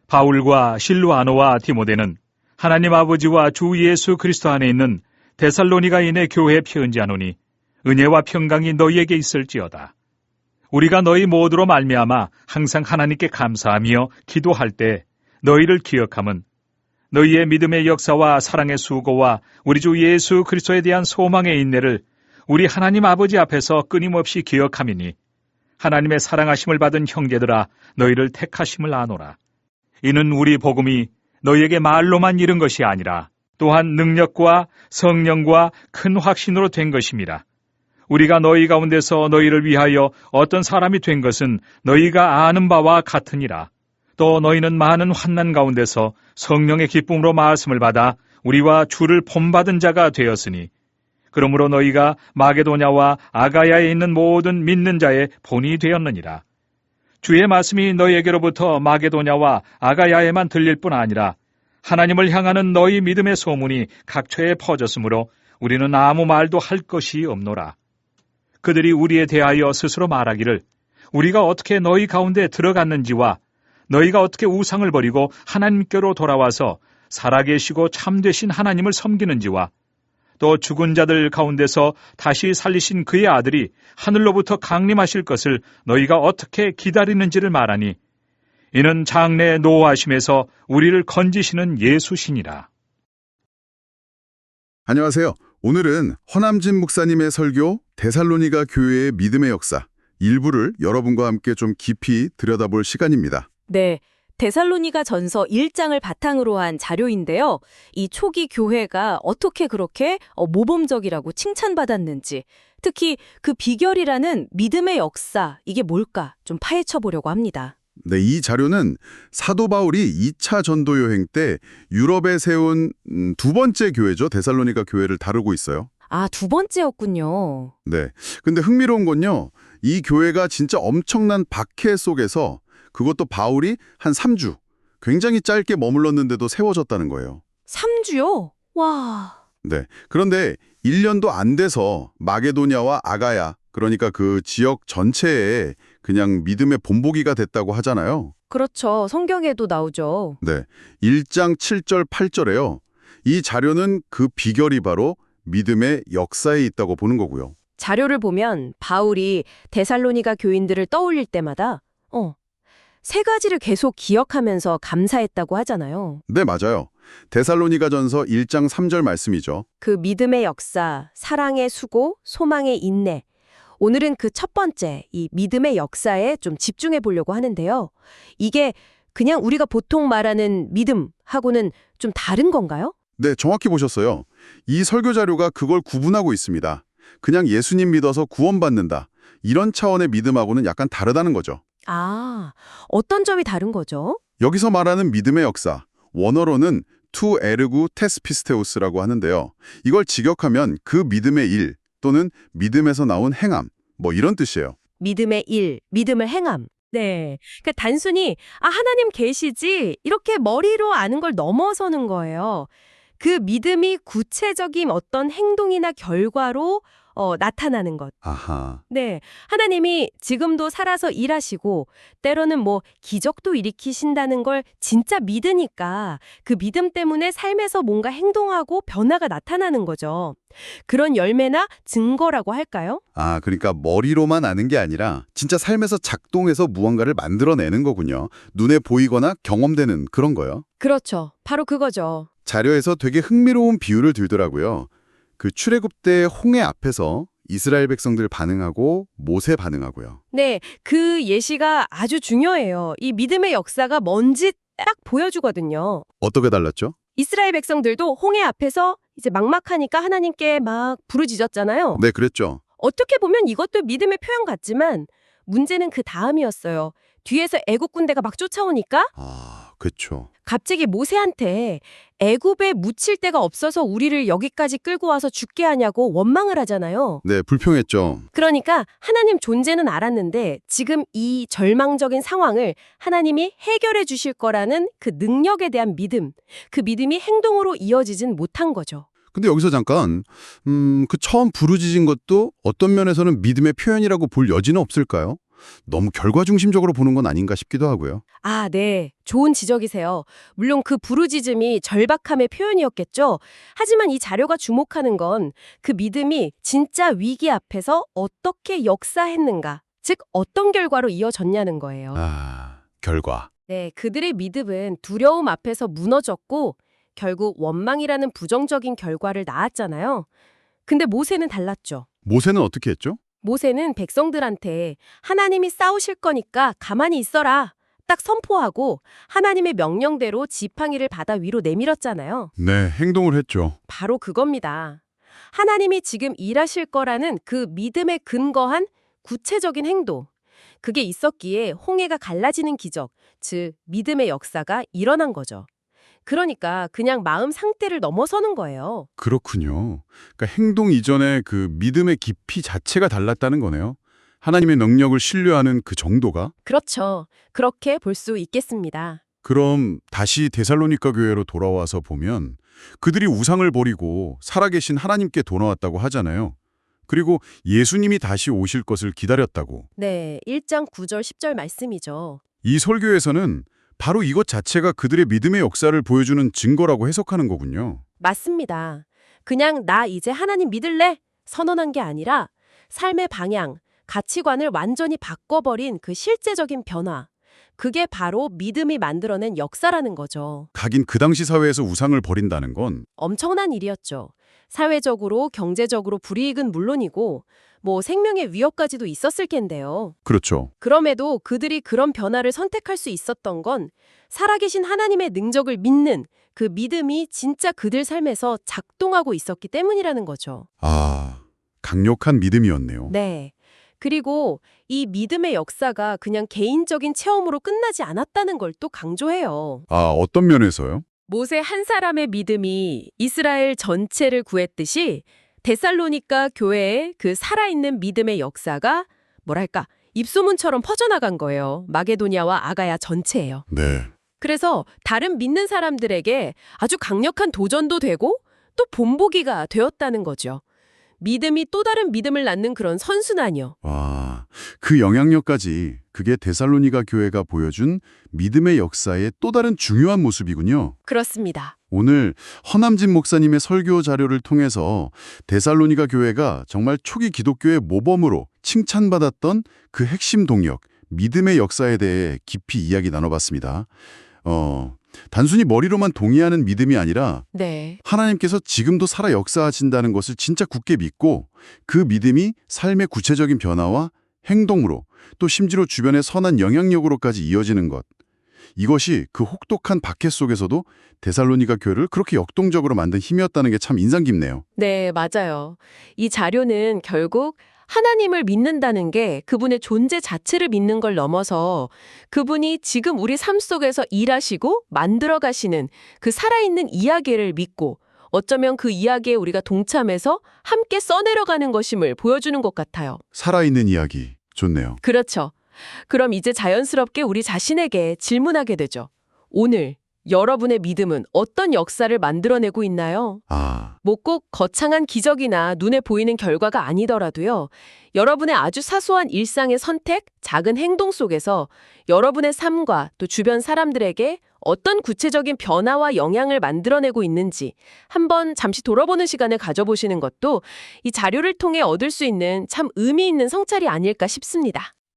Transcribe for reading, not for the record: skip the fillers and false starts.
바울과 실루아노와 디모데는 하나님 아버지와 주 예수 그리스도 안에 있는 데살로니가인의 교회에 편지하노니 은혜와 평강이 너희에게 있을지어다. 우리가 너희 모두로 말미암아 항상 하나님께 감사하며 기도할 때 너희를 기억함은 너희의 믿음의 역사와 사랑의 수고와 우리 주 예수 그리스도에 대한 소망의 인내를 우리 하나님 아버지 앞에서 끊임없이 기억함이니 하나님의 사랑하심을 받은 형제들아 너희를 택하심을 아노라. 이는 우리 복음이 너희에게 말로만 이른 것이 아니라 또한 능력과 성령과 큰 확신으로 된 것임이라. 우리가 너희 가운데서 너희를 위하여 어떤 사람이 된 것은 너희가 아는 바와 같으니라. 또 너희는 많은 환난 가운데서 성령의 기쁨으로 말씀을 받아 우리와 주를 본받은 자가 되었으니 그러므로 너희가 마게도냐와 아가야에 있는 모든 믿는 자의 본이 되었느니라. 주의 말씀이 너희에게로부터 마게도냐와 아가야에만 들릴 뿐 아니라 하나님을 향하는 너희 믿음의 소문이 각처에 퍼졌으므로 우리는 아무 말도 할 것이 없노라. 그들이 우리에 대하여 스스로 말하기를 우리가 어떻게 너희 가운데 들어갔는지와 너희가 어떻게 우상을 버리고 하나님께로 돌아와서 살아계시고 참되신 하나님을 섬기는지와 또 죽은 자들 가운데서 다시 살리신 그의 아들이 하늘로부터 강림하실 것을 너희가 어떻게 기다리는지를 말하니 이는 장래 노하심에서 우리를 건지시는 예수시니라. 안녕하세요. 오늘은 허남진 목사님의 설교 데살로니가 교회의 믿음의 역사 일부를 여러분과 함께 좀 깊이 들여다볼 시간입니다. 네, 데살로니가 전서 1장을 바탕으로 한 자료인데요. 이 초기 교회가 어떻게 그렇게 모범적이라고 칭찬받았는지, 특히 그 비결이라는 믿음의 역사, 이게 뭘까 좀 파헤쳐 보려고 합니다. 네, 이 자료는 사도 바울이 2차 전도 여행 때 유럽에 세운 두 번째 교회죠. 데살로니가 교회를 다루고 있어요. 아, 두 번째였군요. 네, 근데 흥미로운 건요. 이 교회가 진짜 엄청난 박해 속에서 그것도 바울이 한 3주, 굉장히 짧게 머물렀는데도 세워졌다는 거예요. 3주요? 와. 네, 그런데 1년도 안 돼서 마게도냐와 아가야, 그러니까 그 지역 전체에 그냥 믿음의 본보기가 됐다고 하잖아요. 그렇죠. 성경에도 나오죠. 네, 1장 7절 8절에요. 이 자료는 그 비결이 바로 믿음의 역사에 있다고 보는 거고요. 자료를 보면 바울이 데살로니가 교인들을 떠올릴 때마다 세 가지를 계속 기억하면서 감사했다고 하잖아요. 네, 맞아요. 데살로니가전서 1장 3절 말씀이죠. 그 믿음의 역사, 사랑의 수고, 소망의 인내. 오늘은 그 첫 번째, 이 믿음의 역사에 좀 집중해 보려고 하는데요. 이게 그냥 우리가 보통 말하는 믿음하고는 좀 다른 건가요? 네, 정확히 보셨어요. 이 설교 자료가 그걸 구분하고 있습니다. 그냥 예수님 믿어서 구원받는다. 이런 차원의 믿음하고는 약간 다르다는 거죠. 아, 어떤 점이 다른 거죠? 여기서 말하는 믿음의 역사, 원어로는 투 에르구 테스피스테우스라고 하는데요. 이걸 직역하면 그 믿음의 일 또는 믿음에서 나온 행함, 뭐 이런 뜻이에요. 믿음의 일, 믿음을 행함. 네, 그러니까 단순히 하나님 계시지 이렇게 머리로 아는 걸 넘어서는 거예요. 그 믿음이 구체적인 어떤 행동이나 결과로 나타나는 것. 아하. 네, 하나님이 지금도 살아서 일하시고 때로는 뭐 기적도 일으키신다는 걸 진짜 믿으니까 그 믿음 때문에 삶에서 뭔가 행동하고 변화가 나타나는 거죠. 그런 열매나 증거라고 할까요? 아, 그러니까 머리로만 아는 게 아니라 진짜 삶에서 작동해서 무언가를 만들어내는 거군요. 눈에 보이거나 경험되는 그런 거요. 그렇죠. 바로 그거죠. 자료에서 되게 흥미로운 비유를 들더라고요. 그 출애굽 때 홍해 앞에서 이스라엘 백성들 반응하고 모세 반응하고요. 네, 그 예시가 아주 중요해요. 이 믿음의 역사가 뭔지 딱 보여주거든요. 어떻게 달랐죠? 이스라엘 백성들도 홍해 앞에서 이제 막막하니까 하나님께 막 부르짖었잖아요. 네, 그랬죠. 어떻게 보면 이것도 믿음의 표현 같지만 문제는 그 다음이었어요. 뒤에서 애국 군대가 막 쫓아오니까 아, 그렇죠. 갑자기 모세한테 애굽에 묻힐 데가 없어서 우리를 여기까지 끌고 와서 죽게 하냐고 원망을 하잖아요. 네, 불평했죠. 그러니까 하나님 존재는 알았는데 지금 이 절망적인 상황을 하나님이 해결해 주실 거라는 그 능력에 대한 믿음, 그 믿음이 행동으로 이어지진 못한 거죠. 근데 여기서 잠깐 그 처음 부르짖은 것도 어떤 면에서는 믿음의 표현이라고 볼 여지는 없을까요? 너무 결과 중심적으로 보는 건 아닌가 싶기도 하고요. 아, 네. 좋은 지적이세요. 물론 그 부르짖음이 절박함의 표현이었겠죠. 하지만 이 자료가 주목하는 건 그 믿음이 진짜 위기 앞에서 어떻게 역사했는가, 즉 어떤 결과로 이어졌냐는 거예요. 결과. 네, 그들의 믿음은 두려움 앞에서 무너졌고 결국 원망이라는 부정적인 결과를 낳았잖아요. 근데 모세는 달랐죠. 모세는 어떻게 했죠? 모세는 백성들한테 하나님이 싸우실 거니까 가만히 있어라 딱 선포하고 하나님의 명령대로 지팡이를 바다 위로 내밀었잖아요. 네, 행동을 했죠. 바로 그겁니다. 하나님이 지금 일하실 거라는 그 믿음에 근거한 구체적인 행동. 그게 있었기에 홍해가 갈라지는 기적, 즉 믿음의 역사가 일어난 거죠. 그러니까 그냥 마음 상태를 넘어서는 거예요. 그렇군요. 그러니까 행동 이전에 그 믿음의 깊이 자체가 달랐다는 거네요. 하나님의 능력을 신뢰하는 그 정도가. 그렇죠. 그렇게 볼 수 있겠습니다. 그럼 다시 데살로니가 교회로 돌아와서 보면 그들이 우상을 버리고 살아계신 하나님께 돌아왔다고 하잖아요. 그리고 예수님이 다시 오실 것을 기다렸다고. 네, 1장 9절 10절 말씀이죠. 이 설교에서는 바로 이것 자체가 그들의 믿음의 역사를 보여주는 증거라고 해석하는 거군요. 맞습니다. 그냥 나 이제 하나님 믿을래? 선언한 게 아니라 삶의 방향, 가치관을 완전히 바꿔버린 그 실제적인 변화. 그게 바로 믿음이 만들어낸 역사라는 거죠. 하긴 그 당시 사회에서 우상을 버린다는 건 엄청난 일이었죠. 사회적으로, 경제적으로 불이익은 물론이고 생명의 위협까지도 있었을 텐데요. 그렇죠. 그럼에도 그들이 그런 변화를 선택할 수 있었던 건 살아계신 하나님의 능력을 믿는 그 믿음이 진짜 그들 삶에서 작동하고 있었기 때문이라는 거죠. 강력한 믿음이었네요. 네. 그리고 이 믿음의 역사가 그냥 개인적인 체험으로 끝나지 않았다는 걸 또 강조해요. 어떤 면에서요? 모세 한 사람의 믿음이 이스라엘 전체를 구했듯이 데살로니가 교회의 그 살아있는 믿음의 역사가 입소문처럼 퍼져나간 거예요. 마게도냐와 아가야 전체예요. 네. 그래서 다른 믿는 사람들에게 아주 강력한 도전도 되고 또 본보기가 되었다는 거죠. 믿음이 또 다른 믿음을 낳는 그런 선순환이요. 그 영향력까지 그게 데살로니가 교회가 보여준 믿음의 역사의 또 다른 중요한 모습이군요. 그렇습니다. 오늘 허남진 목사님의 설교 자료를 통해서 데살로니가 교회가 정말 초기 기독교의 모범으로 칭찬받았던 그 핵심 동력, 믿음의 역사에 대해 깊이 이야기 나눠봤습니다. 단순히 머리로만 동의하는 믿음이 아니라 네. 하나님께서 지금도 살아 역사하신다는 것을 진짜 굳게 믿고 그 믿음이 삶의 구체적인 변화와 행동으로 또 심지어 주변의 선한 영향력으로까지 이어지는 것. 이것이 그 혹독한 박해 속에서도 데살로니가 교회를 그렇게 역동적으로 만든 힘이었다는 게 참 인상 깊네요. 네, 맞아요. 이 자료는 결국 하나님을 믿는다는 게 그분의 존재 자체를 믿는 걸 넘어서 그분이 지금 우리 삶 속에서 일하시고 만들어 가시는 그 살아있는 이야기를 믿고 어쩌면 그 이야기에 우리가 동참해서 함께 써내려가는 것임을 보여주는 것 같아요. 살아있는 이야기. 좋네요. 그렇죠. 그럼 이제 자연스럽게 우리 자신에게 질문하게 되죠. 오늘 여러분의 믿음은 어떤 역사를 만들어내고 있나요? 꼭 거창한 기적이나 눈에 보이는 결과가 아니더라도요. 여러분의 아주 사소한 일상의 선택, 작은 행동 속에서 여러분의 삶과 또 주변 사람들에게 어떤 구체적인 변화와 영향을 만들어내고 있는지 한번 잠시 돌아보는 시간을 가져보시는 것도 이 자료를 통해 얻을 수 있는 참 의미 있는 성찰이 아닐까 싶습니다.